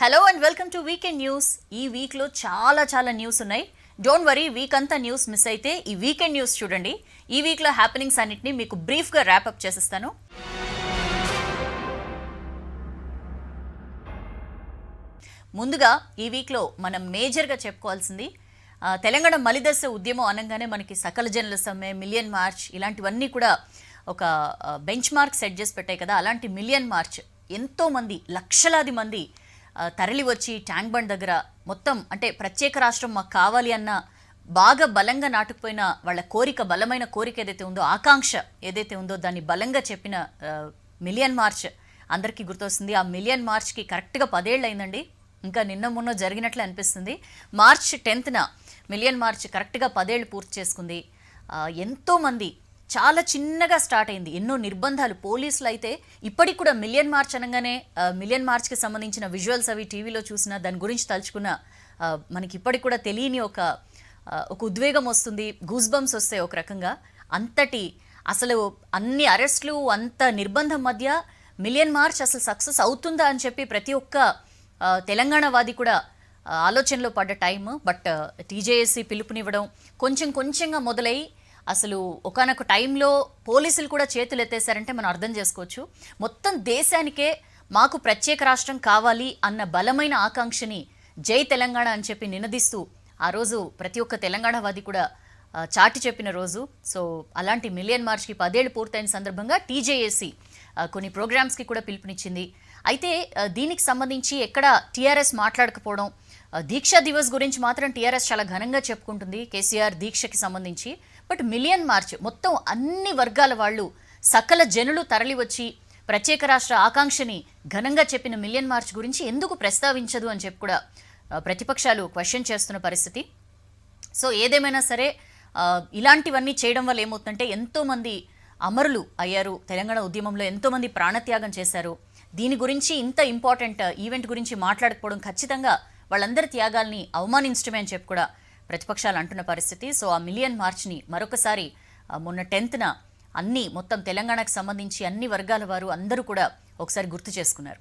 Hello and welcome to weekend news. ఈ వీక్లో చాలా న్యూస్ ఉన్నాయి. డోంట్ వరీ, వీక్ అంతా న్యూస్ మిస్ అయితే ఈ వీకెండ్ న్యూస్ చూడండి. ఈ వీక్లో హ్యాపెనింగ్స్ అన్నిటిని మీకు బ్రీఫ్గా ర్యాపప్ చేసేస్తాను. ముందుగా ఈ వీక్లో మనం మేజర్గా చెప్పుకోవాల్సింది తెలంగాణ మలిదశ ఉద్యమం అనగానే మనకి సకల జనుల సమ్మె, మిలియన్ మార్చ్ ఇలాంటివన్నీ కూడా ఒక బెంచ్ మార్క్ సెట్ చేసి పెట్టాయి కదా. అలాంటి మిలియన్ మార్చ్ ఎంతోమంది లక్షలాది మంది తరలి వచ్చి ట్యాంక్ బండ్ దగ్గర మొత్తం అంటే ప్రత్యేక రాష్ట్రం మాకు కావాలి అన్న బాగా బలంగా నాటుకుపోయిన వాళ్ళ కోరిక, బలమైన కోరిక ఏదైతే ఉందో, ఆకాంక్ష ఏదైతే ఉందో దాన్ని బలంగా చెప్పిన మిలియన్ మార్చ్ అందరికీ గుర్తొస్తుంది. ఆ మిలియన్ మార్చ్కి కరెక్ట్గా 10 ఏళ్ళు అయిందండి. ఇంకా నిన్న మొన్న జరిగినట్లే అనిపిస్తుంది. మార్చ్ 10న మిలియన్ మార్చ్ కరెక్ట్గా 10 ఏళ్ళు పూర్తి చేసుకుంది. ఎంతోమంది చాలా చిన్నగా స్టార్ట్ అయింది. ఎన్నో నిర్బంధాలు, పోలీసులు అయితే ఇప్పటికి కూడా మిలియన్ మార్చ్ అనగానే మిలియన్ మార్చ్కి సంబంధించిన విజువల్స్ అవి టీవీలో చూసిన దాని గురించి తలుచుకున్న మనకి ఇప్పటికి కూడా తెలియని ఒక ఉద్వేగం వస్తుంది, గూస్ బంప్స్ వస్తాయి ఒక రకంగా. అంతటి అసలు అన్ని అరెస్టులు, అంత నిర్బంధం మధ్య మిలియన్ మార్చ్ అసలు సక్సెస్ అవుతుందా అని చెప్పి ప్రతి ఒక్క తెలంగాణవాది కూడా ఆలోచనలో పడ్డ టైం. బట్ టీజేఏసీ పిలుపునివ్వడం కొంచెంగా మొదలై అసలు ఒకానొక టైంలో పోలీసులు కూడా చేతులు ఎత్తేసారంటే మనం అర్థం చేసుకోవచ్చు. మొత్తం దేశానికే మాకు ప్రత్యేక రాష్ట్రం కావాలి అన్న బలమైన ఆకాంక్షని జై తెలంగాణ అని చెప్పి నినదిస్తూ ఆ రోజు ప్రతి ఒక్క తెలంగాణవాది కూడా చాటి చెప్పిన రోజు. సో అలాంటి మిలియన్ మార్చ్కి 10 ఏళ్ళు పూర్తయిన సందర్భంగా టీజేఏసీ కొన్ని ప్రోగ్రామ్స్కి కూడా పిలుపునిచ్చింది. అయితే దీనికి సంబంధించి ఎక్కడ టీఆర్ఎస్ మాట్లాడకపోవడం, దీక్షా దివస్ గురించి మాత్రం టీఆర్ఎస్ చాలా ఘనంగా చెప్పుకుంటుంది కేసీఆర్ దీక్షకి సంబంధించి. బట్ మిలియన్ మార్చ్ మొత్తం అన్ని వర్గాల వాళ్ళు, సకల జనులు తరలి వచ్చి ప్రత్యేక రాష్ట్ర ఆకాంక్షని ఘనంగా చెప్పిన మిలియన్ మార్చ్ గురించి ఎందుకు ప్రస్తావించదు అని చెప్పి కూడా ప్రతిపక్షాలు క్వశ్చన్ చేస్తున్న పరిస్థితి. సో ఏదేమైనా సరే ఇలాంటివన్నీ చేయడం వల్ల ఏమవుతుందంటే ఎంతోమంది అమరులు అయ్యారు, తెలంగాణ ఉద్యమంలో ఎంతోమంది ప్రాణత్యాగం చేశారు. దీని గురించి ఇంత ఇంపార్టెంట్ ఈవెంట్ గురించి మాట్లాడకపోవడం ఖచ్చితంగా వాళ్ళందరి త్యాగాల్ని అవమానించడమే అని చెప్పి కూడా ప్రతిపక్షాలు అంటున్న పరిస్థితి. సో ఆ మిలియన్ మార్చ్ని మరొకసారి మొన్న 10న మొత్తం తెలంగాణకు సంబంధించి అన్ని వర్గాల వారు అందరూ కూడా ఒకసారి గుర్తు చేసుకున్నారు.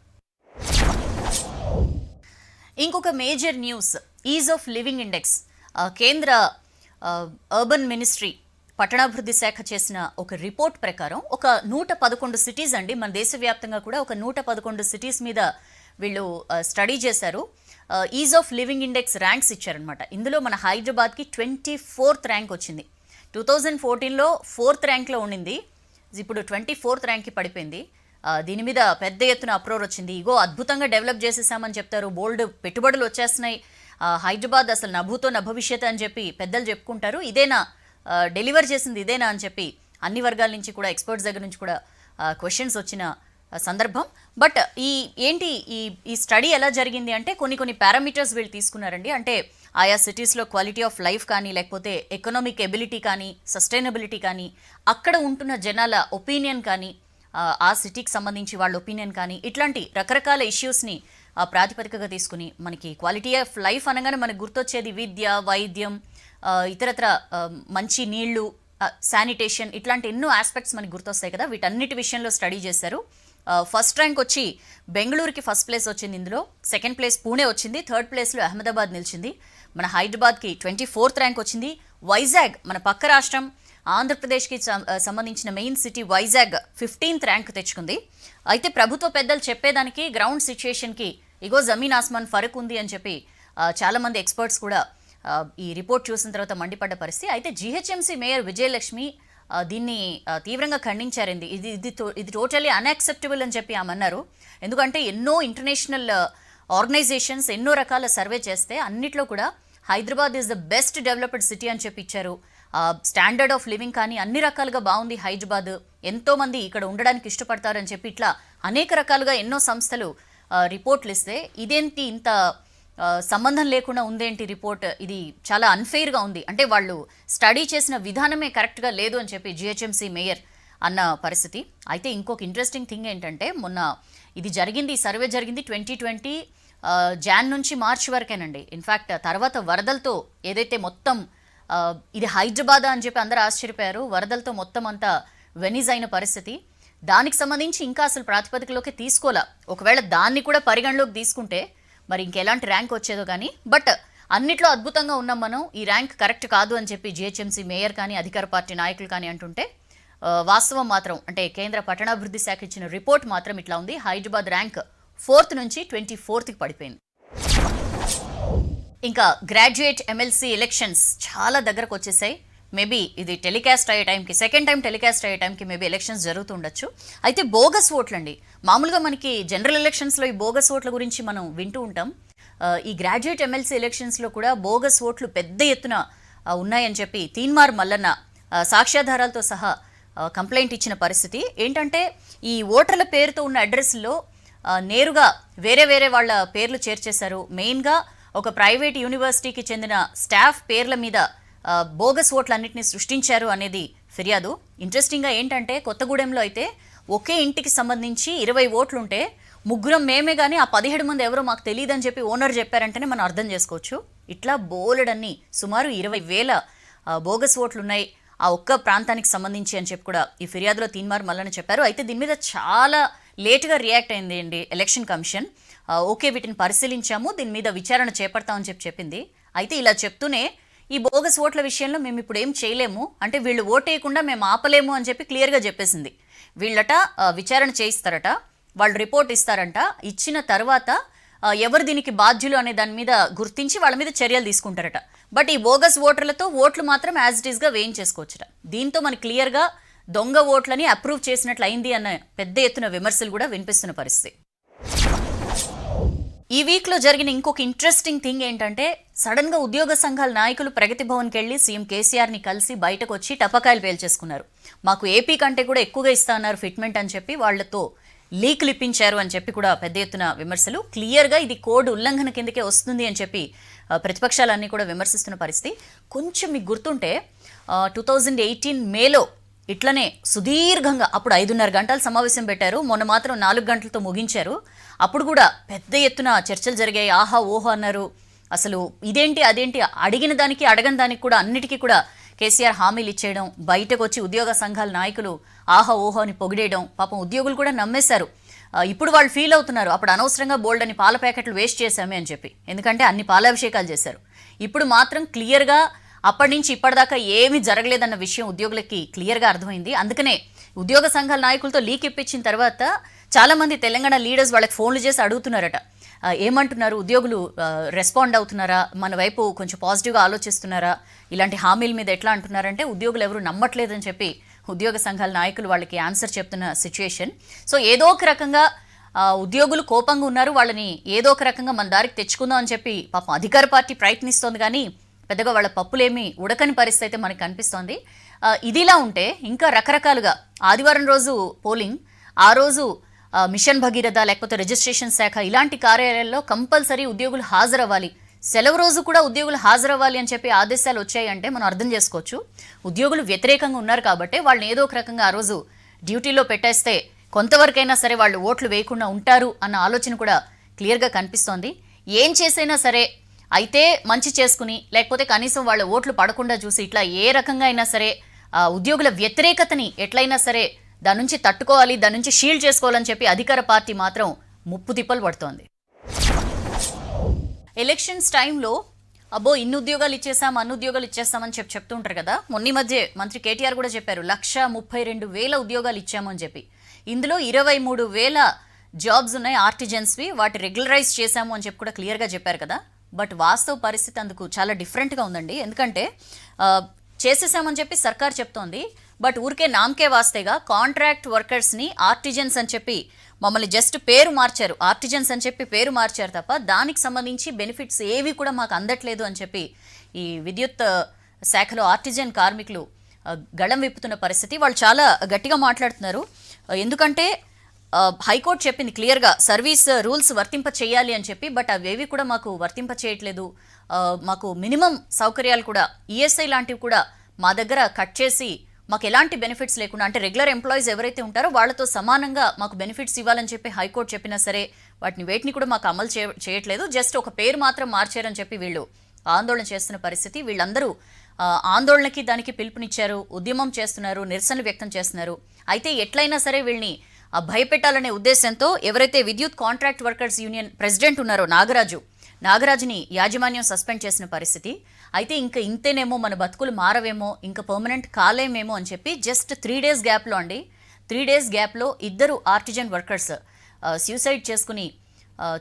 ఇంకొక major news, is of living index. కేంద్ర అర్బన్ మినిస్ట్రీ పట్టణాభివృద్ధి శాఖ చేసిన ఒక రిపోర్ట్ ప్రకారం ఒక 111 సిటీస్ అండి, మన దేశవ్యాప్తంగా కూడా ఒక 111 సిటీస్ మీద వీళ్ళు స్టడీ చేశారు. Is of living index ranks ఇచ్చారనమాట. ఇందులో మన హైదరాబాద్కి 24th ర్యాంక్ వచ్చింది. 2014లో 4th ర్యాంక్లో ఉండింది, ఇప్పుడు 24th ర్యాంక్కి పడిపోయింది. దీని మీద పెద్ద ఎత్తున అప్రోర్ వచ్చింది. ఇగో అద్భుతంగా డెవలప్ చేసేసామని చెప్తారు, బోల్డ్ పెట్టుబడులు వచ్చేస్తున్నాయి, హైదరాబాద్ అసలు నభూతో నభవిష్యత్ అని చెప్పి పెద్దలు చెప్పుకుంటారు. ఇదేనా డెలివర్ చేసింది, ఇదేనా అని చెప్పి అన్ని వర్గాల నుంచి కూడా, ఎక్స్పర్ట్స్ దగ్గర నుంచి కూడా క్వశ్చన్స్ వచ్చిన సందర్భం. బట్ ఈ స్టడీ ఎలా జరిగింది అంటే కొన్ని పారామీటర్స్ వీళ్ళు తీసుకున్నారండి. అంటే ఆయా సిటీస్లో క్వాలిటీ ఆఫ్ లైఫ్ కానీ, లేకపోతే ఎకనామిక్ ఎబిలిటీ కానీ, సస్టైనబిలిటీ కానీ, అక్కడ ఉంటున్న జనాల ఒపీనియన్ కానీ, ఆ సిటీకి సంబంధించి వాళ్ళ ఒపీనియన్ కానీ, ఇట్లాంటి రకరకాల ఇష్యూస్ని ప్రాతిపదికగా తీసుకుని, మనకి క్వాలిటీ ఆఫ్ లైఫ్ అనగానే మనకు గుర్తొచ్చేది విద్య, వైద్యం, ఇతరత్ర మంచి నీళ్లు, శానిటేషన్, ఇట్లాంటి ఎన్నో ఆస్పెక్ట్స్ మనకి గుర్తొస్తాయి కదా. వీటన్నిటి విషయంలో స్టడీ చేశారు. ఫస్ట్ ర్యాంక్ వచ్చి బెంగళూరుకి ఫస్ట్ ప్లేస్ వచ్చింది, ఇందులో సెకండ్ ప్లేస్ పూణే వచ్చింది, థర్డ్ ప్లేస్లో అహ్మదాబాద్ నిలిచింది. మన హైదరాబాద్కి 24th ర్యాంక్ వచ్చింది. వైజాగ్ మన పక్క రాష్ట్రం ఆంధ్రప్రదేశ్కి సంబంధించిన main city Vizag 15th rank తెచ్చుకుంది. అయితే ప్రభుత్వ పెద్దలు చెప్పేదానికి గ్రౌండ్ సిచ్యుయేషన్కి ఇగో జమీన్ ఆస్మాన్ ఫరక్ ఉంది అని చెప్పి చాలామంది ఎక్స్పర్ట్స్ కూడా ఈ రిపోర్ట్ చూసిన తర్వాత మండిపడ్డ పరిస్థితి. అయితే జీహెచ్ఎంసీ మేయర్ విజయలక్ష్మి దీన్ని తీవ్రంగా ఖండించారండి. ఇది టోటలీ అన్యాక్సెప్టబుల్ అని చెప్పి ఆమె అన్నారు. ఎందుకంటే ఎన్నో ఇంటర్నేషనల్ ఆర్గనైజేషన్స్ ఎన్నో రకాల సర్వే చేస్తే అన్నిట్లో కూడా Hyderabad is the best developed city అని చెప్పి ఇచ్చారు. స్టాండర్డ్ ఆఫ్ లివింగ్ కానీ అన్ని రకాలుగా బాగుంది హైదరాబాద్, ఎంతోమంది ఇక్కడ ఉండడానికి ఇష్టపడతారని చెప్పి ఇట్లా అనేక రకాలుగా ఎన్నో సంస్థలు రిపోర్ట్లు ఇస్తే ఇదేంటి ఇంత సంబంధం లేకుండా ఉందేంటి రిపోర్ట్, ఇది చాలా అన్ఫెయిర్గా ఉంది, అంటే వాళ్ళు స్టడీ చేసిన విధానమే కరెక్ట్గా లేదు అని చెప్పి జిహెచ్ఎంసీ మేయర్ అన్న పరిస్థితి. అయితే ఇంకొక ఇంట్రెస్టింగ్ థింగ్ ఏంటంటే మొన్న ఇది జరిగింది, ఈ సర్వే జరిగింది 2020 జాన్ నుంచి మార్చ్ వరకేనండి. ఇన్ఫ్యాక్ట్ తర్వాత వరదలతో ఏదైతే మొత్తం ఇది హైదరాబాద్ అని చెప్పి అందరూ ఆశ్చర్యపోయారు, వరదలతో మొత్తం అంతా వెనిజ్ అయిన పరిస్థితి. దానికి సంబంధించి ఇంకా అసలు ప్రాతిపదికలోకి తీసుకోలే. ఒకవేళ దాన్ని కూడా పరిగణలోకి తీసుకుంటే మరి ఇంకెలాంటి ర్యాంక్ వచ్చేదో కానీ. బట్ అన్నిట్లో అద్భుతంగా ఉన్నాం మనం, ఈ ర్యాంక్ కరెక్ట్ కాదు అని చెప్పి జిహెచ్ఎంసీ మేయర్ కానీ అధికార పార్టీ నాయకులు కానీ అంటుంటే, వాస్తవం మాత్రం అంటే కేంద్ర పట్టణాభివృద్ధి శాఖ ఇచ్చిన రిపోర్ట్ మాత్రం ఇట్లా ఉంది. హైదరాబాద్ ర్యాంక్ 4th నుంచి 24th పడిపోయింది. ఇంకా గ్రాడ్యుయేట్ ఎమ్మెల్సీ ఎలక్షన్స్ చాలా దగ్గరకు వచ్చేసాయి. మేబీ ఇది టెలికాస్ట్ అయ్యే టైంకి, సెకండ్ టైం టెలికాస్ట్ అయ్యే టైంకి మేబీ ఎలక్షన్స్ జరుగుతుండొచ్చు. అయితే బోగస్ ఓట్లండి, మామూలుగా మనకి జనరల్ ఎలక్షన్స్లో ఈ బోగస్ ఓట్ల గురించి మనం వింటూ ఉంటాం. ఈ గ్రాడ్యుయేట్ ఎమ్మెల్సీ ఎలక్షన్స్లో కూడా బోగస్ ఓట్లు పెద్ద ఎత్తున ఉన్నాయని చెప్పి తీన్మార్ మల్లన్న సాక్ష్యాధారాలతో సహా కంప్లైంట్ ఇచ్చిన పరిస్థితి. ఏంటంటే ఈ ఓటర్ల పేరుతో ఉన్న అడ్రస్లో నేరుగా వేరే వేరే వాళ్ళ పేర్లు చేర్చేశారు. మెయిన్గా ఒక ప్రైవేట్ యూనివర్సిటీకి చెందిన స్టాఫ్ పేర్ల మీద బోగస్ ఓట్లన్నింటినీ సృష్టించారు అనేది ఫిర్యాదు. ఇంట్రెస్టింగ్గా ఏంటంటే కొత్తగూడెంలో అయితే ఒకే ఇంటికి సంబంధించి 20 ఓట్లుంటే ముగ్గురం మేమే కానీ ఆ 17 మంది ఎవరో మాకు తెలియదని చెప్పి ఓనర్ చెప్పారంటేనే మనం అర్థం చేసుకోవచ్చు. ఇట్లా బోలెడన్ని సుమారు 20,000 బోగస్ ఓట్లు ఉన్నాయి ఆ ఒక్క ప్రాంతానికి సంబంధించి అని చెప్పి కూడా ఈ ఫిర్యాదులో తీన్మార్ మల్లన్న చెప్పారు. అయితే దీని మీద చాలా లేట్గా రియాక్ట్ అయింది అండి ఎలక్షన్ కమిషన్. ఓకే, వీటిని పరిశీలించాము, దీని మీద విచారణ చేపడతామని చెప్పింది. అయితే ఇలా చెప్తూనే ఈ బోగస్ ఓట్ల విషయంలో మేము ఇప్పుడు ఏం చేయలేము, అంటే వీళ్ళు ఓటేయకుండా మేము ఆపలేము అని చెప్పి క్లియర్గా చెప్పేసింది. వీళ్ళట విచారణ చేయిస్తారట, వాళ్ళు రిపోర్ట్ ఇస్తారంట, ఇచ్చిన తర్వాత ఎవరు దీనికి బాధ్యులు అనే దాని మీద గుర్తించి వాళ్ళ మీద చర్యలు తీసుకుంటారట. బట్ ఈ బోగస్ ఓటర్లతో ఓట్లు మాత్రం యాజ్ ఇట్ ఈస్గా వేయించేసుకోవచ్చట. దీంతో మనకి క్లియర్గా దొంగ ఓట్లని అప్రూవ్ చేసినట్లు అయింది అన్న పెద్ద ఎత్తున విమర్శలు కూడా వినిపిస్తున్న పరిస్థితి. ఈ వీక్లో జరిగిన ఇంకొక ఇంట్రెస్టింగ్ థింగ్ ఏంటంటే, సడన్గా ఉద్యోగ సంఘాల నాయకులు ప్రగతి భవన్కి వెళ్ళి సీఎం కేసీఆర్ని కలిసి బయటకు వచ్చి టపకాయలు పేల్చేసుకున్నారు. మాకు ఏపీ కంటే కూడా ఎక్కువగా ఇస్తా అన్నారు ఫిట్మెంట్ అని చెప్పి వాళ్లతో లీకులు ఇప్పించారు అని చెప్పి కూడా పెద్ద ఎత్తున విమర్శలు. క్లియర్గా ఇది కోడ్ ఉల్లంఘన కిందకే వస్తుంది అని చెప్పి ప్రతిపక్షాలన్నీ కూడా విమర్శిస్తున్న పరిస్థితి. కొంచెం మీకు గుర్తుంటే 2018 మేలో ఇట్లనే సుదీర్ఘంగా అప్పుడు 5:30 గంటల సమావేశం పెట్టారు, మొన్న మాత్రం 4 గంటలతో ముగించారు. అప్పుడు కూడా పెద్ద ఎత్తున చర్చలు జరిగాయి, ఆహా ఓహో అన్నారు. అసలు ఇదేంటి అదేంటి, అడిగిన దానికి అడగని దానికి కూడా అన్నిటికీ కూడా కేసీఆర్ హామీలు ఇచ్చేయడం, బయటకు వచ్చి ఉద్యోగ సంఘాల నాయకులు ఆహా ఓహో అని పొగిడేయడం, పాపం ఉద్యోగులు కూడా నమ్మేశారు. ఇప్పుడు వాళ్ళు ఫీల్ అవుతున్నారు, అప్పుడు అనవసరంగా బోల్డ్ అని పాల ప్యాకెట్లు వేస్ట్ చేశామే అని చెప్పి, ఎందుకంటే అన్ని పాలాభిషేకాలు చేశారు. ఇప్పుడు మాత్రం క్లియర్గా అప్పటి నుంచి ఇప్పటిదాకా ఏమీ జరగలేదన్న విషయం ఉద్యోగులకి క్లియర్గా అర్థమైంది. అందుకనే ఉద్యోగ సంఘాల నాయకులతో లీక్ ఇప్పించిన తర్వాత చాలామంది తెలంగాణ లీడర్స్ వాళ్ళకి ఫోన్లు చేసి అడుగుతున్నారట, ఏమంటున్నారు ఉద్యోగులు, రెస్పాండ్ అవుతున్నారా, మన వైపు కొంచెం పాజిటివ్గా ఆలోచిస్తున్నారా, ఇలాంటి హామీల మీద ఎట్లా అంటున్నారంటే ఉద్యోగులు ఎవరు నమ్మట్లేదని చెప్పి ఉద్యోగ సంఘాల నాయకులు వాళ్ళకి ఆన్సర్ చెప్తున్న సిచ్యుయేషన్. సో ఏదో ఒక రకంగా ఉద్యోగులు కోపంగా ఉన్నారు, వాళ్ళని ఏదో ఒక రకంగా మన దారికి తెచ్చుకుందాం అని చెప్పి పాపం అధికార పార్టీ ప్రయత్నిస్తోంది, కానీ పెద్దగా వాళ్ళ పప్పులేమీ ఉడకని పరిస్థితి అయితే మనకు కనిపిస్తోంది. ఇదిలా ఉంటే ఇంకా రకరకాలుగా ఆదివారం రోజు పోలింగ్, ఆ రోజు మిషన్ భగీరథ లేకపోతే రిజిస్ట్రేషన్ శాఖ ఇలాంటి కార్యాలయాల్లో కంపల్సరీ ఉద్యోగులు హాజరవ్వాలి, సెలవు రోజు కూడా ఉద్యోగులు హాజరవ్వాలి అని చెప్పి ఆదేశాలు వచ్చాయంటే మనం అర్థం చేసుకోవచ్చు ఉద్యోగులు వ్యతిరేకంగా ఉన్నారు కాబట్టి వాళ్ళని ఏదో ఒక రకంగా ఆ రోజు డ్యూటీలో పెట్టేస్తే కొంతవరకైనా సరే వాళ్ళు ఓట్లు వేయకుండా ఉంటారు అన్న ఆలోచన కూడా క్లియర్గా కనిపిస్తోంది. ఏం చేసైనా సరే అయితే మంచి చేసుకుని, లేకపోతే కనీసం వాళ్ళ ఓట్లు పడకుండా చూసి ఇట్లా ఏ రకంగా అయినా సరే ఉద్యోగుల వ్యతిరేకతని ఎట్లయినా సరే దాని నుంచి తట్టుకోవాలి, దాని నుంచి షీల్డ్ చేసుకోవాలని చెప్పి అధికార పార్టీ మాత్రం ముప్పు తిప్పలు పడుతోంది. ఎలక్షన్స్ టైంలో అబ్బో ఇన్ని ఉద్యోగాలు ఇచ్చేసాం అన్ని ఉద్యోగాలు ఇచ్చేస్తామని చెప్తుంటారు కదా. మొన్న మధ్య మంత్రి కేటీఆర్ కూడా చెప్పారు 132,000 ఉద్యోగాలు ఇచ్చాము అని చెప్పి. ఇందులో 23,000 జాబ్స్ ఉన్నాయి ఆర్టిజన్స్వి, వాటి రెగ్యులరైజ్ చేశాము అని చెప్పి కూడా క్లియర్గా చెప్పారు కదా. బట్ వాస్తవ పరిస్థితి అందుకు చాలా డిఫరెంట్గా ఉందండి. ఎందుకంటే చేసేసామని చెప్పి సర్కార్ చెప్తోంది, బట్ ఊరికే నామకే వాస్తేగా కాంట్రాక్ట్ వర్కర్స్ని ఆర్టిజన్స్ అని చెప్పి మమ్మల్ని జస్ట్ పేరు మార్చారు, ఆర్టిజన్స్ అని చెప్పి పేరు మార్చారు తప్ప దానికి సంబంధించి బెనిఫిట్స్ ఏవి కూడా మాకు అందట్లేదు అని చెప్పి ఈ విద్యుత్ శాఖలో ఆర్టిజన్ కార్మికులు గళం విప్పుతున్న పరిస్థితి. వాళ్ళు చాలా గట్టిగా మాట్లాడుతున్నారు. ఎందుకంటే హైకోర్టు చెప్పింది క్లియర్గా సర్వీస్ రూల్స్ వర్తింప చేయాలి అని చెప్పి, బట్ అవేవి కూడా మాకు వర్తింప చేయట్లేదు, మాకు మినిమం సౌకర్యాలు కూడా ఈఎస్ఐ లాంటివి కూడా మా దగ్గర కట్ చేసి మాకు ఎలాంటి బెనిఫిట్స్ లేకుండా, అంటే రెగ్యులర్ ఎంప్లాయీస్ ఎవరైతే ఉంటారో వాళ్ళతో సమానంగా మాకు బెనిఫిట్స్ ఇవ్వాలని చెప్పి హైకోర్టు చెప్పినా సరే వేటిని కూడా మాకు అమలు చేయట్లేదు, జస్ట్ ఒక పేరు మాత్రం మార్చారని చెప్పి వీళ్ళు ఆందోళన చేస్తున్న పరిస్థితి. వీళ్ళందరూ ఆందోళనకి దానికి పిలుపునిచ్చారు, ఉద్యమం చేస్తున్నారు, నిరసనలు వ్యక్తం చేస్తున్నారు. అయితే ఎట్లయినా సరే వీళ్ళని భయపెట్టాలనే ఉద్దేశంతో ఎవరైతే విద్యుత్ కాంట్రాక్ట్ వర్కర్స్ యూనియన్ ప్రెసిడెంట్ ఉన్నారో నాగరాజుని యాజమాన్యం సస్పెండ్ చేసిన పరిస్థితి. అయితే ఇంకా ఇంతేనేమో, మన బతుకులు మారవేమో, ఇంకా పర్మనెంట్ కాలేమేమో అని చెప్పి జస్ట్ 3 days గ్యాప్లో అండి, 3 days గ్యాప్లో 2 ఆర్టిజన్ వర్కర్స్ సూసైడ్ చేసుకుని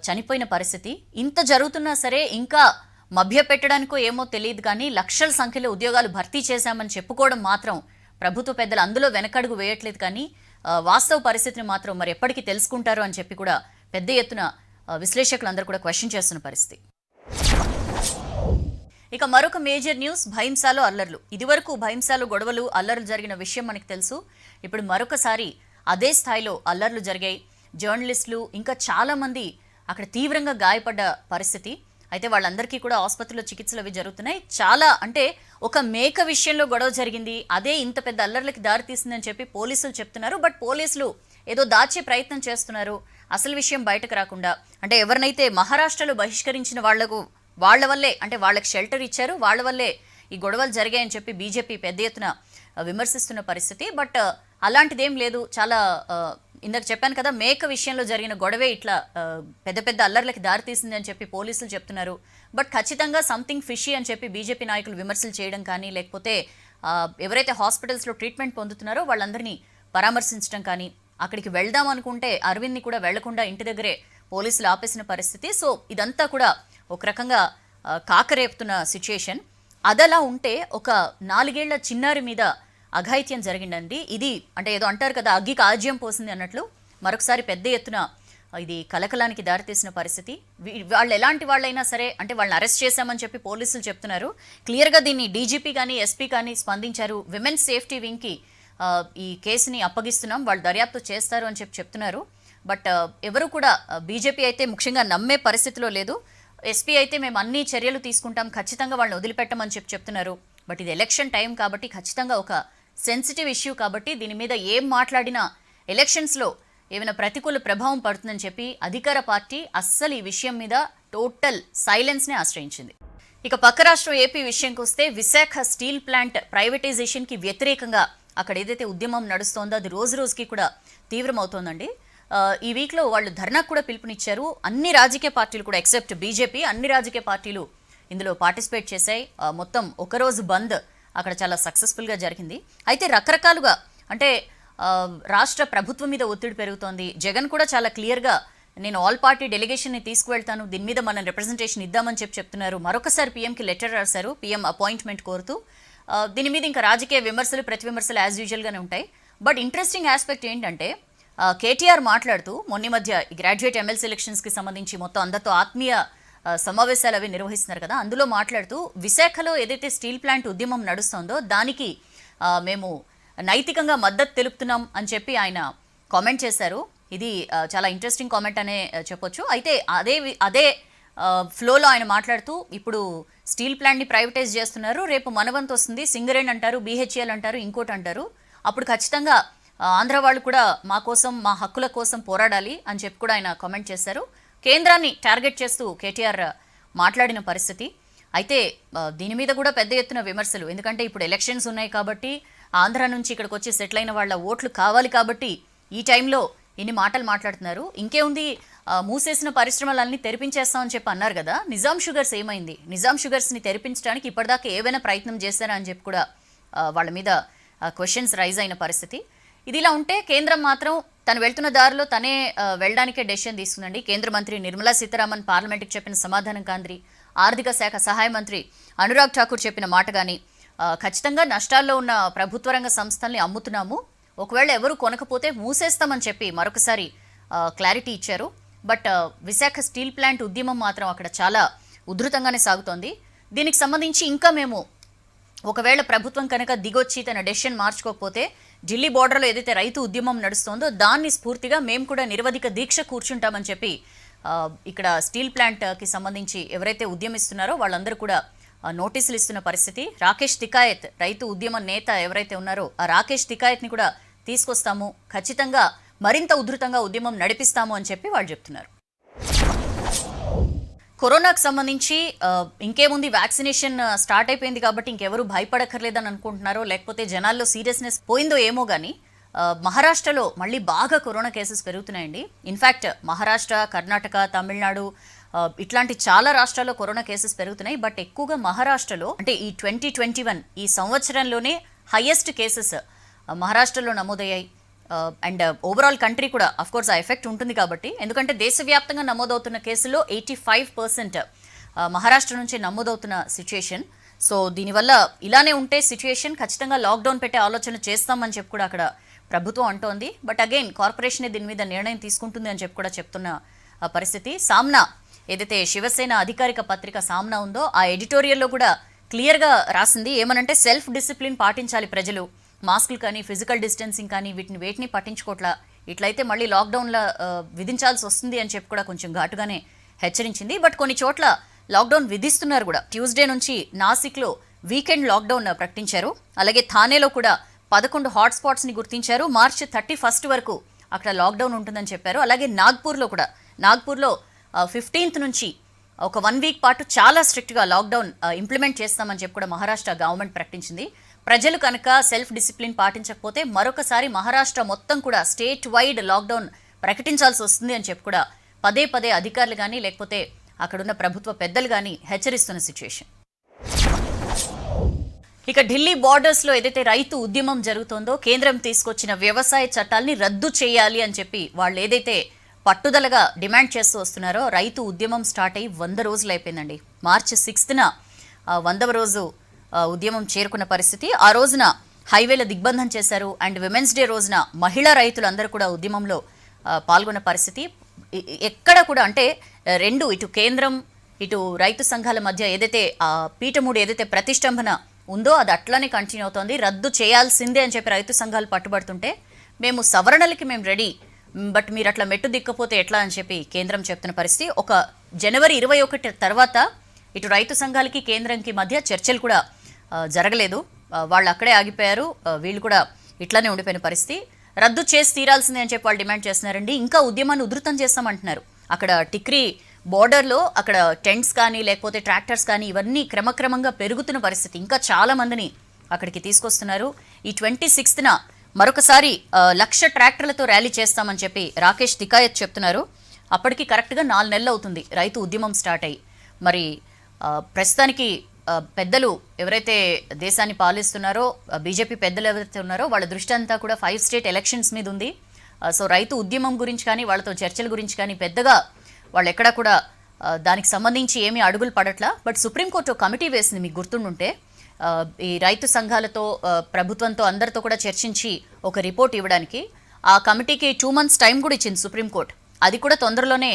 చనిపోయిన పరిస్థితి. ఇంత జరుగుతున్నా సరే ఇంకా మభ్య పెట్టడానికో ఏమో తెలియదు కానీ లక్షల సంఖ్యలో ఉద్యోగాలు భర్తీ చేశామని చెప్పుకోవడం మాత్రం ప్రభుత్వ పెద్దలు అందులో వెనకడుగు వేయట్లేదు. కానీ వాస్తవ పరిస్థితిని మాత్రం మరి ఎప్పటికీ తెలుసుకుంటారు అని చెప్పి కూడా పెద్ద ఎత్తున విశ్లేషకులందరూ కూడా క్వశ్చన్ చేస్తున్న పరిస్థితి. ఇక మరొక మేజర్ న్యూస్, భైంసాలో అల్లర్లు. ఇదివరకు భైంసాలో గొడవలు అల్లర్లు జరిగిన విషయం మనకు తెలుసు. ఇప్పుడు మరొకసారి అదే స్థాయిలో అల్లర్లు జరిగాయి. జర్నలిస్టులు ఇంకా చాలామంది అక్కడ తీవ్రంగా గాయపడ్డ పరిస్థితి. అయితే వాళ్ళందరికీ కూడా ఆసుపత్రిలో చికిత్సలు అవి జరుగుతున్నాయి. చాలా అంటే ఒక మేక విషయంలో గొడవ జరిగింది, అదే ఇంత పెద్ద అల్లర్లకి దారితీసిందని చెప్పి పోలీసులు చెప్తున్నారు. బట్ పోలీసులు ఏదో దాచే ప్రయత్నం చేస్తున్నారు, అసలు విషయం బయటకు రాకుండా. అంటే ఎవరినైతే మహారాష్ట్రలో బహిష్కరించిన వాళ్ళ వల్లే, అంటే వాళ్ళకి షెల్టర్ ఇచ్చారు, వాళ్ళ వల్లే ఈ గొడవలు జరిగాయని చెప్పి బీజేపీ పెద్ద ఎత్తున విమర్శిస్తున్న పరిస్థితి. బట్ అలాంటిదేం లేదు. చాలా ఇందాక చెప్పాను కదా, మేక విషయంలో జరిగిన గొడవే ఇట్లా పెద్ద పెద్ద అల్లర్లకి దారితీసింది అని చెప్పి పోలీసులు చెప్తున్నారు. బట్ ఖచ్చితంగా సంథింగ్ ఫిషీ అని చెప్పి బీజేపీ నాయకులు విమర్శలు చేయడం కానీ, లేకపోతే ఎవరైతే హాస్పిటల్స్లో ట్రీట్మెంట్ పొందుతున్నారో వాళ్ళందరినీ పరామర్శించడం కానీ, అక్కడికి వెళ్దాం అనుకుంటే అరవింద్ని కూడా వెళ్లకుండా ఇంటి దగ్గరే పోలీసులు ఆపేసిన పరిస్థితి. సో ఇదంతా కూడా ఒక రకంగా కాకరేపుతున్న సిచ్యుయేషన్. అదలా ఉంటే ఒక 4 ఏళ్ల చిన్నారి మీద అఘాయిత్యం జరిగిందండి. ఇది అంటే ఏదో అంటారు కదా, అగ్గికి ఆజ్యం పోసింది అన్నట్లు మరొకసారి పెద్ద ఎత్తున ఇది కలకలానికి దారితీసిన పరిస్థితి. వాళ్ళు ఎలాంటి వాళ్ళైనా సరే, అంటే వాళ్ళని అరెస్ట్ చేశామని చెప్పి పోలీసులు చెప్తున్నారు. క్లియర్గా దీన్ని డీజీపీ కానీ ఎస్పీ కానీ స్పందించారు. విమెన్స్ సేఫ్టీ వింగ్కి ఈ కేసుని అప్పగిస్తున్నాం, వాళ్ళు దర్యాప్తు చేస్తారు అని చెప్పి చెప్తున్నారు. బట్ ఎవరు కూడా బీజేపీ అయితే ముఖ్యంగా నమ్మే పరిస్థితిలో లేదు. ఎస్పీ అయితే మేము అన్ని చర్యలు తీసుకుంటాం, ఖచ్చితంగా వాళ్ళని వదిలిపెట్టమని చెప్పి చెప్తున్నారు. బట్ ఇది ఎలక్షన్ టైం కాబట్టి, ఖచ్చితంగా ఒక సెన్సిటివ్ ఇష్యూ కాబట్టి దీని మీద ఏం మాట్లాడినా ఎలక్షన్స్లో ఏమైనా ప్రతికూల ప్రభావం పడుతుందని చెప్పి అధికార పార్టీ అస్సలు ఈ విషయం మీద టోటల్ సైలెన్స్నే ఆశ్రయించింది. ఇక పక్క రాష్ట్రం ఏపీ విషయంకి వస్తే, విశాఖ స్టీల్ ప్లాంట్ ప్రైవేటైజేషన్కి వ్యతిరేకంగా అక్కడ ఏదైతే ఉద్యమం నడుస్తోందో అది రోజు రోజుకి కూడా తీవ్రమవుతోందండి. ఈ వీక్లో వాళ్ళు ధర్నాకు కూడా పిలుపునిచ్చారు. అన్ని రాజకీయ పార్టీలు కూడా ఎక్సెప్ట్ బీజేపీ, అన్ని రాజకీయ పార్టీలు ఇందులో పార్టిసిపేట్ చేశాయి. మొత్తం ఒకరోజు బంద్ అక్కడ చాలా సక్సెస్ఫుల్గా జరిగింది. అయితే రకరకాలుగా అంటే రాష్ట్ర ప్రభుత్వం మీద ఒత్తిడి పెరుగుతోంది. జగన్ కూడా చాలా క్లియర్గా నేను ఆల్ పార్టీ డెలిగేషన్ని తీసుకువెళ్తాను, దీని మీద మనం రిప్రజెంటేషన్ ఇద్దామని చెప్తున్నారు. మరొకసారి పీఎంకి లెటర్ రాశారు, పీఎం అపాయింట్మెంట్ కోరుతూ. దీని మీద ఇంకా రాజకీయ విమర్శలు ప్రతి విమర్శలు యాజ్ యూజువల్గానే ఉంటాయి. బట్ ఇంట్రెస్టింగ్ ఆస్పెక్ట్ ఏంటంటే, కేటీఆర్ మాట్లాడుతూ మొన్న మధ్య గ్రాడ్యుయేట్ ఎమ్మెల్సీ ఎలక్షన్స్కి సంబంధించి మొత్తం అందరితో ఆత్మీయ సమావేశాలు అవి నిర్వహిస్తున్నారు కదా, అందులో మాట్లాడుతూ విశాఖలో ఏదైతే స్టీల్ ప్లాంట్ ఉద్యమం నడుస్తుందో దానికి మేము నైతికంగా మద్దతు తెలుపుతున్నాం అని చెప్పి ఆయన కామెంట్ చేశారు. ఇది చాలా ఇంట్రెస్టింగ్ కామెంట్ అనే చెప్పొచ్చు. అయితే అదే ఫ్లోలో ఆయన మాట్లాడుతూ, ఇప్పుడు స్టీల్ ప్లాంట్ని ప్రైవేటైజ్ చేస్తున్నారు, రేపు మనవంతు వస్తుంది, సింగరేణ్ అంటారు, బీహెచ్ఎల్ అంటారు, ఇంకోటి అంటారు, అప్పుడు ఖచ్చితంగా ఆంధ్ర వాళ్ళు కూడా మా కోసం, మా హక్కుల కోసం పోరాడాలి అని చెప్పి కూడా ఆయన కామెంట్ చేశారు. కేంద్రాన్ని టార్గెట్ చేస్తూ కేటీఆర్ మాట్లాడిన పరిస్థితి. అయితే దీని మీద కూడా పెద్ద ఎత్తున విమర్శలు. ఎందుకంటే ఇప్పుడు ఎలక్షన్స్ ఉన్నాయి కాబట్టి, ఆంధ్ర నుంచి ఇక్కడికి వచ్చి సెటిల్ అయిన వాళ్ళ ఓట్లు కావాలి కాబట్టి ఈ టైంలో ఇన్ని మాటలు మాట్లాడుతున్నారు. ఇంకేముంది, మూసేసిన పరిశ్రమలన్నీ తెరిపించేస్తామని చెప్పి అన్నారు కదా, నిజాం షుగర్స్ ఏమైంది? నిజాం షుగర్స్ని తెరిపించడానికి ఇప్పటిదాకా ఏవైనా ప్రయత్నం చేశారా అని చెప్పి కూడా వాళ్ళ మీద క్వశ్చన్స్ రైజ్ అయిన పరిస్థితి. ఇది ఇలా ఉంటే కేంద్రం మాత్రం తను వెళ్తున్న దారిలో తనే వెళ్ళడానికే డెసిషన్ తీసుకుందండి. కేంద్ర మంత్రి నిర్మలా సీతారామన్ పార్లమెంట్కి చెప్పిన సమాధానం కానీ, ఆర్థిక శాఖ సహాయ మంత్రి అనురాగ్ ఠాకూర్ చెప్పిన మాట కానీ, ఖచ్చితంగా నష్టాల్లో ఉన్న ప్రభుత్వ రంగ సంస్థల్ని అమ్ముతున్నాము, ఒకవేళ ఎవరు కొనకపోతే మూసేస్తామని చెప్పి మరొకసారి క్లారిటీ ఇచ్చారు. బట్ విశాఖ స్టీల్ ప్లాంట్ ఉద్యమం మాత్రం అక్కడ చాలా ఉధృతంగానే సాగుతోంది. దీనికి సంబంధించి ఇంకా మేము ఒకవేళ ప్రభుత్వం కనుక దిగొచ్చి తన డెసిషన్ మార్చుకోకపోతే ఢిల్లీ బోర్డర్లో ఏదైతే రైతు ఉద్యమం నడుస్తోందో దాన్ని స్ఫూర్తిగా మేము కూడా నిరవధిక దీక్ష కూర్చుంటామని చెప్పి ఇక్కడ స్టీల్ ప్లాంట్కి సంబంధించి ఎవరైతే ఉద్యమిస్తున్నారో వాళ్ళందరూ కూడా నోటీసులు ఇస్తున్న పరిస్థితి. రాకేష్ తికాయత్ రైతు ఉద్యమ నేత ఎవరైతే ఉన్నారో ఆ రాకేష్ తికాయత్ని కూడా తీసుకొస్తాము, ఖచ్చితంగా మరింత ఉధృతంగా ఉద్యమం నడిపిస్తాము అని చెప్పి వాళ్ళు చెప్తున్నారు. కరోనాకు సంబంధించి ఇంకేముంది, వ్యాక్సినేషన్ స్టార్ట్ అయిపోయింది కాబట్టి ఇంకెవరు భయపడక్కర్లేదని అనుకుంటున్నారో, లేకపోతే జనాల్లో సీరియస్నెస్ పోయిందో ఏమో కానీ మహారాష్ట్రలో మళ్ళీ బాగా కరోనా కేసెస్ పెరుగుతున్నాయండి. ఇన్ఫ్యాక్ట్ మహారాష్ట్ర, కర్ణాటక, తమిళనాడు ఇట్లాంటి చాలా రాష్ట్రాల్లో కరోనా కేసెస్ పెరుగుతున్నాయి. బట్ ఎక్కువగా మహారాష్ట్రలో అంటే ఈ 2021 ఈ సంవత్సరంలోనే హైయెస్ట్ కేసెస్ మహారాష్ట్రలో నమోదయ్యాయి. అండ్ ఓవరాల్ కంట్రీ కూడా అఫ్ కోర్స్ ఆ ఎఫెక్ట్ ఉంటుంది కాబట్టి, ఎందుకంటే దేశవ్యాప్తంగా నమోదవుతున్న కేసుల్లో 85% మహారాష్ట్ర నుంచి నమోదవుతున్న సిచ్యుయేషన్. సో దీనివల్ల ఇలానే ఉంటే సిచ్యుయేషన్ ఖచ్చితంగా లాక్డౌన్ పెట్టే ఆలోచన చేస్తామని చెప్పి కూడా అక్కడ ప్రభుత్వం అంటోంది. బట్ అగైన్ కార్పొరేషన్ దీని మీద నిర్ణయం తీసుకుంటుంది అని చెప్పి కూడా చెప్తున్న పరిస్థితి. సామ్నా ఏదైతే శివసేన అధికారిక పత్రిక సామ్నా ఉందో ఆ ఎడిటోరియల్లో కూడా క్లియర్గా రాసింది ఏమనంటే, సెల్ఫ్ డిసిప్లిన్ పాటించాలి ప్రజలు, మాస్కులు కానీ ఫిజికల్ డిస్టెన్సింగ్ కానీ వేటిని పట్టించుకోవట్లా, ఇట్లయితే మళ్ళీ లాక్డౌన్లో విధించాల్సి వస్తుంది అని చెప్పి కూడా కొంచెం ఘాటుగానే హెచ్చరించింది. బట్ కొన్ని చోట్ల లాక్డౌన్ విధిస్తున్నారు కూడా. ట్యూస్డే నుంచి నాసిక్లో వీకెండ్ లాక్డౌన్ ప్రకటించారు. అలాగే థానేలో కూడా 11 హాట్స్పాట్స్ని గుర్తించారు. మార్చి 31 వరకు అక్కడ లాక్డౌన్ ఉంటుందని చెప్పారు. అలాగే నాగ్పూర్లో 15th నుంచి ఒక 1 వీక్ పాటు చాలా స్ట్రిక్ట్గా లాక్డౌన్ ఇంప్లిమెంట్ చేస్తామని చెప్పి కూడా మహారాష్ట్ర గవర్నమెంట్ ప్రకటించింది. ప్రజలు కనుక సెల్ఫ్ డిసిప్లిన్ పాటించకపోతే మరొకసారి మహారాష్ట్ర మొత్తం కూడా స్టేట్ వైడ్ లాక్డౌన్ ప్రకటించాల్సి వస్తుంది అని చెప్పి కూడా పదే పదే అధికారులు కానీ లేకపోతే అక్కడున్న ప్రభుత్వ పెద్దలు కానీ హెచ్చరిస్తున్న సిచ్యుయేషన్. ఇక ఢిల్లీ బార్డర్స్లో ఏదైతే రైతు ఉద్యమం జరుగుతోందో, కేంద్రం తీసుకొచ్చిన వ్యవసాయ చట్టాల్ని రద్దు చేయాలి అని చెప్పి వాళ్ళు ఏదైతే పట్టుదలగా డిమాండ్ చేస్తూ వస్తున్నారో, రైతు ఉద్యమం స్టార్ట్ అయ్యి 100 రోజులు అయిపోయిందండి. మార్చి 6న 100వ రోజు ఉద్యమం చేరుకున్న పరిస్థితి. ఆ రోజున హైవేల దిగ్బంధం చేశారు. అండ్ విమెన్స్ డే రోజున మహిళా రైతులందరూ కూడా ఉద్యమంలో పాల్గొన్న పరిస్థితి. ఎక్కడ కూడా అంటే రెండు, ఇటు కేంద్రం ఇటు రైతు సంఘాల మధ్య ఏదైతే పీఠముడు ఏదైతే ప్రతిష్టంభన ఉందో అది అట్లానే కంటిన్యూ అవుతోంది. రద్దు చేయాల్సిందే అని చెప్పి రైతు సంఘాలు పట్టుబడుతుంటే, మేము సవరణలకి మేము రెడీ, బట్ మీరు అట్లా మెట్టు దిక్కపోతే ఎట్లా అని చెప్పి కేంద్రం చెప్తున్న పరిస్థితి. ఒక జనవరి 21 తర్వాత ఇటు రైతు సంఘాలకి కేంద్రంకి మధ్య చర్చలు కూడా జరగలేదు. వాళ్ళు అక్కడే ఆగిపోయారు. వీళ్ళు కూడా ఇట్లానే ఉండిపోయిన పరిస్థితి. రద్దు చేసి తీరాల్సిందే అని చెప్పి వాళ్ళు డిమాండ్ చేస్తున్నారండి. ఇంకా ఉద్యమాన్ని ఉధృతం చేస్తామంటున్నారు. అక్కడ టిక్రీ బోర్డర్లో అక్కడ టెంట్స్ కానీ లేకపోతే ట్రాక్టర్స్ కానీ ఇవన్నీ క్రమక్రమంగా పెరుగుతున్న పరిస్థితి. ఇంకా చాలా మందిని అక్కడికి తీసుకొస్తున్నారు. ఈ 26న మరొకసారి 1,00,000 ట్రాక్టర్లతో ర్యాలీ చేస్తామని చెప్పి రాకేష్ తికాయత్ చెప్తున్నారు. అప్పటికి కరెక్ట్గా 4 నెలలు అవుతుంది రైతు ఉద్యమం స్టార్ట్ అయ్యి. మరి ప్రస్తుతానికి పెద్దలు ఎవరైతే దేశాన్ని పాలిస్తున్నారో, బీజేపీ పెద్దలు ఎవరైతే ఉన్నారో వాళ్ళ దృష్టి అంతా కూడా 5 స్టేట్ ఎలక్షన్స్ మీద ఉంది. సో రైతు ఉద్యమం గురించి కానీ వాళ్ళతో చర్చల గురించి కానీ పెద్దగా వాళ్ళు ఎక్కడా కూడా దానికి సంబంధించి ఏమీ అడుగులు పడట్లా. బట్ సుప్రీంకోర్టు కమిటీ వేసింది, మీకు గుర్తుండుంటే, ఈ రైతు సంఘాలతో ప్రభుత్వంతో అందరితో కూడా చర్చించి ఒక రిపోర్ట్ ఇవ్వడానికి. ఆ కమిటీకి 2 months టైం కూడా ఇచ్చింది సుప్రీంకోర్టు. అది కూడా తొందరలోనే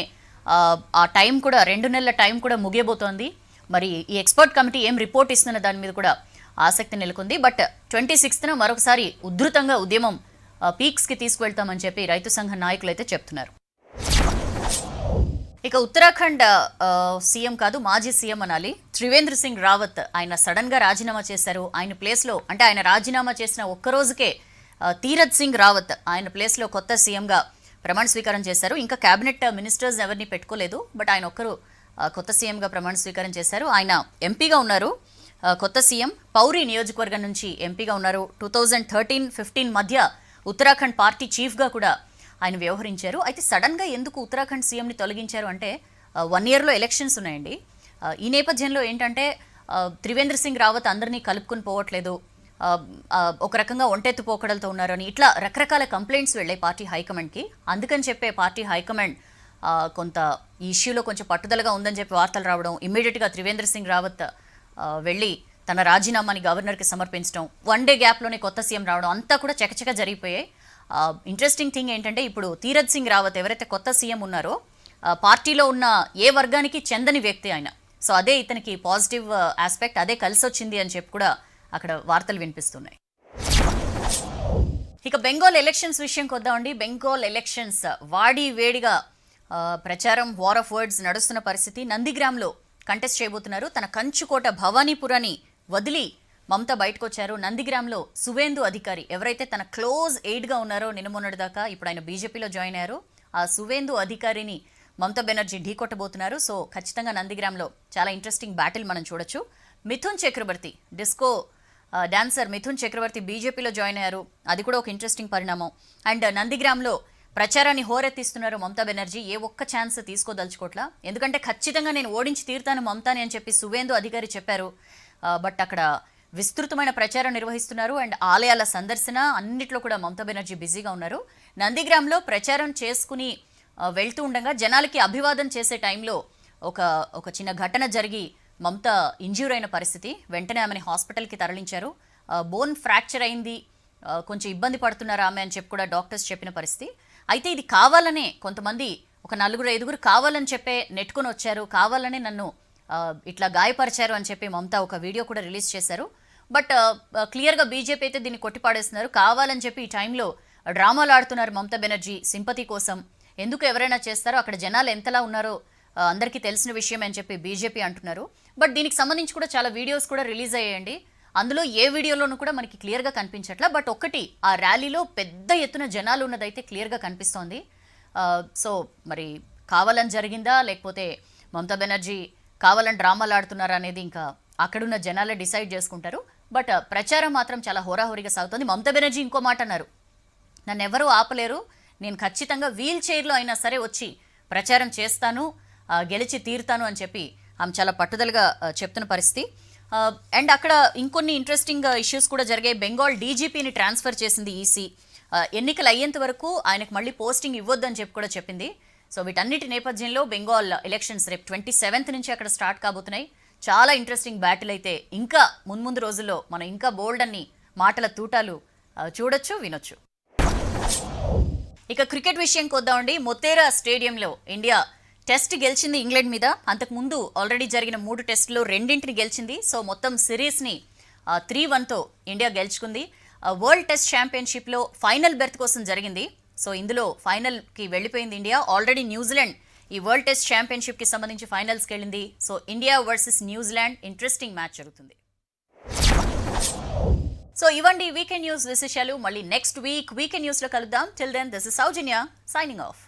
ఆ టైం కూడా 2 నెలల టైం కూడా ముగియబోతోంది. మరి ఈ ఎక్స్పర్ట్ కమిటీ ఏం రిపోర్ట్ ఇస్తున్న దాని మీద కూడా ఆసక్తి నెలకొంది. బట్ 26న మరొకసారి ఉధృతంగా ఉద్యమం పీక్స్కి తీసుకువెళ్తామని చెప్పి రైతు సంఘ నాయకులు అయితే చెప్తున్నారు. ఇక ఉత్తరాఖండ్ సీఎం కాదు, మాజీ సీఎం అనాలి, త్రివేంద్ర సింగ్ రావత్ ఆయన సడన్గా రాజీనామా చేశారు. ఆయన ప్లేస్లో అంటే ఆయన రాజీనామా చేసిన ఒక్కరోజుకే తీరత్ సింగ్ రావత్ ఆయన ప్లేస్లో కొత్త సీఎంగా ప్రమాణ స్వీకారం చేశారు. ఇంకా క్యాబినెట్ మినిస్టర్స్ ఎవరిని పెట్టుకోలేదు. బట్ ఆయన ఒక్కరు కొత్త సీఎంగా ప్రమాణ స్వీకారం చేశారు. ఆయన ఎంపీగా ఉన్నారు. కొత్త సీఎం పౌరి నియోజకవర్గం నుంచి ఎంపీగా ఉన్నారు. 2013-15 మధ్య ఉత్తరాఖండ్ పార్టీ చీఫ్గా కూడా ఆయన వ్యవహరించారు. అయితే సడన్గా ఎందుకు ఉత్తరాఖండ్ సీఎంని తొలగించారు అంటే 1 yearలో ఎలక్షన్స్ ఉన్నాయండి. ఈ నేపథ్యంలో ఏంటంటే త్రివేంద్ర సింగ్ రావత్ అందరినీ కలుపుకొని పోవట్లేదు, ఒక రకంగా ఒంటెత్తు పోకడలతో ఉన్నారని ఇట్లా రకరకాల కంప్లైంట్స్ వెళ్ళాయి పార్టీ హైకమాండ్కి. అందుకని చెప్పే పార్టీ హైకమాండ్ కొంత ఈ ఇష్యూలో కొంచెం పట్టుదలగా ఉందని చెప్పి వార్తలు రావడం, ఇమ్మీడియట్గా త్రివేంద్ర సింగ్ రావత్ వెళ్ళి తన రాజీనామాని గవర్నర్కి సమర్పించడం, 1 day గ్యాప్లోనే కొత్త సీఎం రావడం అంతా కూడా చకచక జరిగిపోయాయి. ఇంట్రెస్టింగ్ థింగ్ ఏంటంటే ఇప్పుడు తీరత్ సింగ్ రావత్ ఎవరైతే కొత్త సీఎం ఉన్నారో పార్టీలో ఉన్న ఏ వర్గానికి చెందని వ్యక్తి ఆయన. సో అదే ఇతనికి పాజిటివ్ ఆస్పెక్ట్, అదే కలిసి వచ్చింది అని చెప్పి కూడా అక్కడ వార్తలు వినిపిస్తున్నాయి. ఇక బెంగాల్ ఎలక్షన్స్ విషయంకి వద్దామండి. బెంగాల్ ఎలక్షన్స్ వాడి వేడిగా ప్రచారం, వార్ ఆఫ్ వర్డ్స్ నడుస్తున్న పరిస్థితి. నందిగ్రామ్లో కంటెస్ట్ చేయబోతున్నారు. తన కంచుకోట భవానీపురాన్ని వదిలి మమత బయటకు వచ్చారు. నందిగ్రామ్లో సువేందు అధికారి ఎవరైతే తన క్లోజ్ ఎయిడ్గా ఉన్నారో నిన్నమొన్నటి దాకా, ఇప్పుడు ఆయన బీజేపీలో జాయిన్ అయ్యారు. ఆ సువేందు అధికారిని మమతా బెనర్జీ ఢీకొట్టబోతున్నారు. సో ఖచ్చితంగా నందిగ్రామ్లో చాలా ఇంట్రెస్టింగ్ బ్యాటిల్ మనం చూడొచ్చు. మిథున్ చక్రవర్తి డిస్కో డాన్సర్ మిథున్ చక్రవర్తి బీజేపీలో జాయిన్ అయ్యారు. అది కూడా ఒక ఇంట్రెస్టింగ్ పరిణామం. అండ్ నందిగ్రామ్లో ప్రచారాన్ని హోరెత్తిస్తున్నారు మమతా బెనర్జీ. ఏ ఒక్క ఛాన్స్ తీసుకోదలుచుకోవట్లా. ఎందుకంటే ఖచ్చితంగా నేను ఓడించి తీరుతాను మమతాని అని చెప్పి సువేందు అధికారి చెప్పారు. బట్ అక్కడ విస్తృతమైన ప్రచారం నిర్వహిస్తున్నారు. అండ్ ఆలయాల సందర్శన అన్నిట్లో కూడా మమతా బెనర్జీ బిజీగా ఉన్నారు. నందిగ్రామ్లో ప్రచారం చేసుకుని వెళ్తూ ఉండగా జనాలకి అభివాదం చేసే టైంలో ఒక చిన్న ఘటన జరిగి మమతా ఇంజ్యూర్ అయిన పరిస్థితి. వెంటనే ఆమెని హాస్పిటల్కి తరలించారు. బోన్ ఫ్రాక్చర్ అయింది, కొంచెం ఇబ్బంది పడుతున్నారు ఆమె అని చెప్పి కూడా డాక్టర్స్ చెప్పిన పరిస్థితి. అయితే ఇది కావాలనే కొంతమంది, ఒక 4-5 కావాలని చెప్పే నెట్టుకొని వచ్చారు, కావాలనే నన్ను ఇట్లా గాయపరిచారు అని చెప్పి మమతా ఒక వీడియో కూడా రిలీజ్ చేశారు. బట్ క్లియర్గా బీజేపీ అయితే దీన్ని కొట్టిపాడేస్తున్నారు. కావాలని చెప్పి ఈ టైంలో డ్రామాలు ఆడుతున్నారు మమతా బెనర్జీ సింపతి కోసం. ఎందుకు ఎవరైనా చేస్తారో, అక్కడ జనాలు ఎంతలా ఉన్నారో అందరికీ తెలిసిన విషయం అని చెప్పి బీజేపీ అంటున్నారు. బట్ దీనికి సంబంధించి కూడా చాలా వీడియోస్ కూడా రిలీజ్ అయ్యాయండి. అందులో ఏ వీడియోలోనూ కూడా మనకి క్లియర్గా కనిపించట్లా. బట్ ఒకటి, ఆ ర్యాలీలో పెద్ద ఎత్తున జనాలు ఉన్నదైతే క్లియర్గా కనిపిస్తోంది. సో మరి కావాలని జరిగిందా, లేకపోతే మమతా బెనర్జీ కావాలని డ్రామాలు ఆడుతున్నారా అనేది ఇంకా అక్కడున్న జనాలే డిసైడ్ చేసుకుంటారు. బట్ ప్రచారం మాత్రం చాలా హోరాహోరీగా సాగుతుంది. మమతా బెనర్జీ ఇంకో మాట అన్నారు, నన్ను ఎవరూ ఆపలేరు, నేను ఖచ్చితంగా వీల్ చైర్లో అయినా సరే వచ్చి ప్రచారం చేస్తాను, గెలిచి తీరుతాను అని చెప్పి ఆమె చాలా పట్టుదలగా చెప్తున్న పరిస్థితి. అండ్ అక్కడ ఇంకొన్ని ఇంట్రెస్టింగ్ ఇష్యూస్ కూడా జరిగాయి. బెంగాల్ డీజీపీని ట్రాన్స్ఫర్ చేసింది ఈసీ. ఎన్నికలు అయ్యేంత వరకు ఆయనకు మళ్ళీ పోస్టింగ్ ఇవ్వద్దని చెప్పి కూడా చెప్పింది. సో వీటన్నిటి నేపథ్యంలో బెంగాల్ ఎలక్షన్స్ రేపు 27th నుంచి అక్కడ స్టార్ట్ కాబోతున్నాయి. చాలా ఇంట్రెస్టింగ్ బ్యాటిల్ అయితే ఇంకా మున్ముందు రోజుల్లో మనం ఇంకా బోల్డ్ అన్ని మాటల తూటాలు చూడొచ్చు, వినొచ్చు. ఇక క్రికెట్ విషయంకి వద్దామండి. మొతేరా స్టేడియంలో ఇండియా టెస్ట్ గెలిచింది ఇంగ్లాండ్ మీద. అంతకుముందు ఆల్రెడీ జరిగిన 3 టెస్టులో 2 గెలిచింది. సో మొత్తం సిరీస్ని 3-1తో ఇండియా గెలుచుకుంది. వరల్డ్ టెస్ట్ ఛాంపియన్షిప్లో ఫైనల్ బెర్త్ కోసం జరిగింది. సో ఇందులో ఫైనల్కి వెళ్ళిపోయింది ఇండియా. ఆల్రెడీ న్యూజిలాండ్ ఈ వరల్డ్ టెస్ట్ ఛాంపియన్షిప్కి సంబంధించి ఫైనల్స్కి వెళ్ళింది. So India versus New Zealand interesting match జరుగుతుంది. సో ఇవ్వండి వీకెండ్ న్యూస్ విశేషాలు. మళ్ళీ నెక్స్ట్ వీకెండ్ న్యూస్లో కలుద్దాం. Till then this is Soujanya signing of.